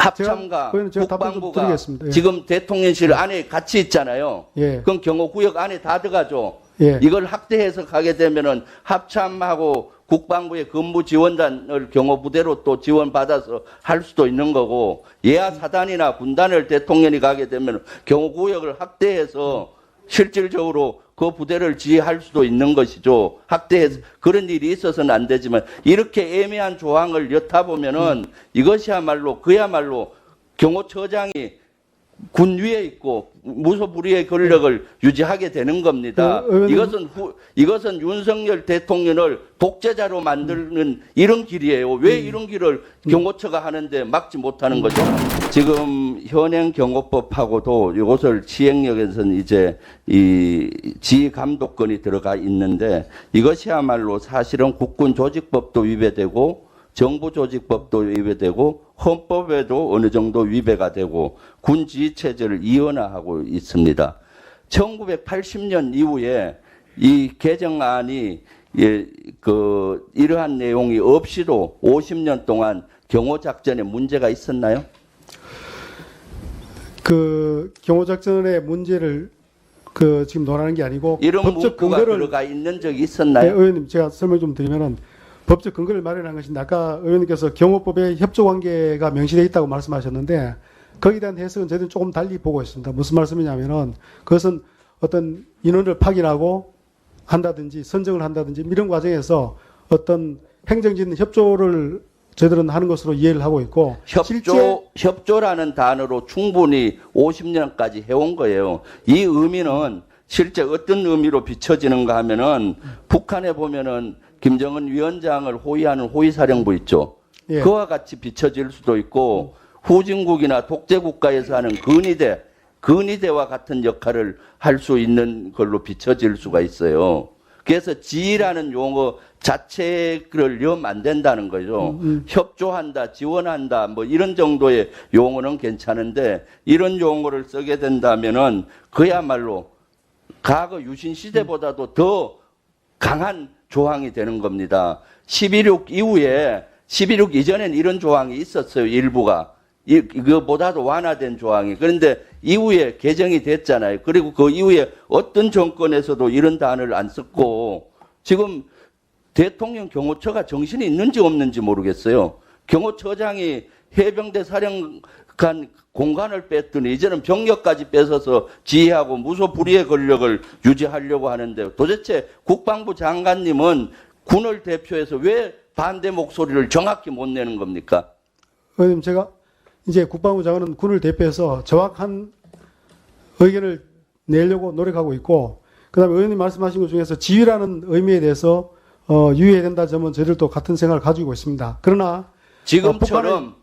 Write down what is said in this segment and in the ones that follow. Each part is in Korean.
합참과 제가 답변 좀 국방부가 드리겠습니다. 예. 지금 대통령실 안에 같이 있잖아요. 예. 그럼 경호구역 안에 다 들어가죠. 예. 이걸 확대해서 가게 되면은 합참하고 국방부의 근무 지원단을 경호부대로 또 지원받아서 할 수도 있는 거고, 예하 사단이나 군단을 대통령이 가게 되면 경호구역을 확대해서 실질적으로 그 부대를 지휘할 수도 있는 것이죠. 확대해서 그런 일이 있어서는 안 되지만, 이렇게 애매한 조항을 엿다 보면은 이것이야말로 그야말로 경호처장이 군 위에 있고 무소불위의 권력을 유지하게 되는 겁니다. 이것은 윤석열 대통령을 독재자로 만드는 이런 길이에요. 왜 이런 길을 경호처가 하는데 막지 못하는 거죠? 지금 현행 경호법하고도 이것을 시행령에서는 이제 이 지휘감독권이 들어가 있는데, 이것이야말로 사실은 국군조직법도 위배되고 정부조직법도 위배되고 헌법에도 어느 정도 위배가 되고 군지휘체제를 이원화하고 있습니다. 1980년 이후에 이 개정안이 이러한 내용이 없이도 50년 동안 경호작전에 문제가 있었나요? 그 경호작전의 문제를 지금 논하는 게 아니고 이런 법적 문구가 근거를 들어가 있는 적이 있었나요? 네, 의원님 제가 설명 좀 드리면은 법적 근거를 마련한 것인데, 아까 의원님께서 경호법에 협조관계가 명시되어 있다고 말씀하셨는데 거기에 대한 해석은 저희들은 조금 달리 보고 있습니다. 무슨 말씀이냐면은 그것은 어떤 인원을 파견하고 한다든지 선정을 한다든지 이런 과정에서 어떤 행정적인 협조를 저희들은 하는 것으로 이해를 하고 있고, 협조라는 단어로 충분히 50년까지 해온 거예요. 이 의미는 실제 어떤 의미로 비춰지는가 하면은 북한에 보면은 김정은 위원장을 호위하는 호위사령부 있죠. 예. 그와 같이 비춰질 수도 있고, 후진국이나 독재국가에서 하는 근위대와 같은 역할을 할 수 있는 걸로 비춰질 수가 있어요. 그래서 지휘라는 용어 자체를 넣으면 안 된다는 거죠. 협조한다, 지원한다, 뭐 이런 정도의 용어는 괜찮은데, 이런 용어를 쓰게 된다면은 그야말로 과거 유신 시대보다도 더 강한 조항이 되는 겁니다. 11.6 이후에, 11.6 이전엔 이런 조항이 있었어요, 일부가. 이거보다도 완화된 조항이. 그런데 이후에 개정이 됐잖아요. 그리고 그 이후에 어떤 정권에서도 이런 단어를 안 썼고, 지금 대통령 경호처가 정신이 있는지 없는지 모르겠어요. 경호처장이 해병대 사령관 공간을 뺐더니 이제는 병력까지 뺏어서 지휘하고 무소불위의 권력을 유지하려고 하는데, 도대체 국방부 장관님은 군을 대표해서 왜 반대 목소리를 정확히 못 내는 겁니까? 의원님, 제가 이제 국방부 장관은 군을 대표해서 정확한 의견을 내려고 노력하고 있고, 그다음에 의원님 말씀하신 것 중에서 지휘라는 의미에 대해서 유의해야 된다 점은 저희들도 같은 생각을 가지고 있습니다. 그러나 지금처럼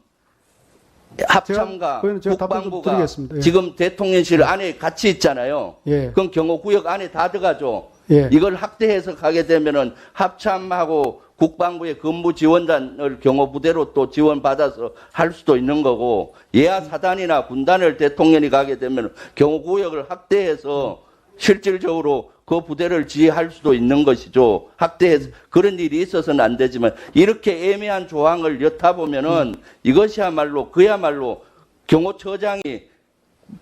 합참과 제가 답변 좀 국방부가 드리겠습니다. 예. 지금 대통령실 안에 같이 있잖아요. 예. 그럼 경호구역 안에 다 들어가죠. 예. 이걸 확대해서 가게 되면은 합참하고 국방부의 근무 지원단을 경호부대로 또 지원받아서 할 수도 있는 거고, 예하 사단이나 군단을 대통령이 가게 되면 경호구역을 확대해서 실질적으로 그 부대를 지휘할 수도 있는 것이죠. 확대해서 그런 일이 있어서는 안 되지만, 이렇게 애매한 조항을 엿다 보면은 이것이야말로 그야말로 경호처장이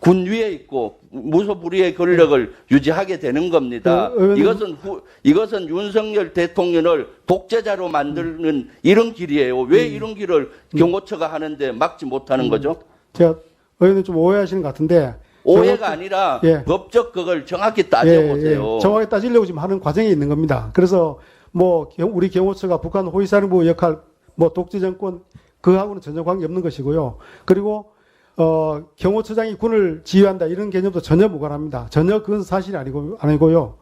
군 위에 있고 무소불위의 권력을 유지하게 되는 겁니다. 이것은 윤석열 대통령을 독재자로 만드는 이런 길이에요. 왜 이런 길을 경호처가 하는데 막지 못하는 거죠? 제가 의원님 좀 오해하시는 것 같은데, 오해가 아니라 예. 법적 그걸 정확히 따져보세요. 예. 정확히 따지려고 지금 하는 과정에 있는 겁니다. 그래서 뭐 우리 경호처가 북한 호위사령부 역할, 뭐 독재 정권 그하고는 전혀 관계 없는 것이고요. 그리고 경호처장이 군을 지휘한다 이런 개념도 전혀 무관합니다. 전혀 그건 사실이 아니고요.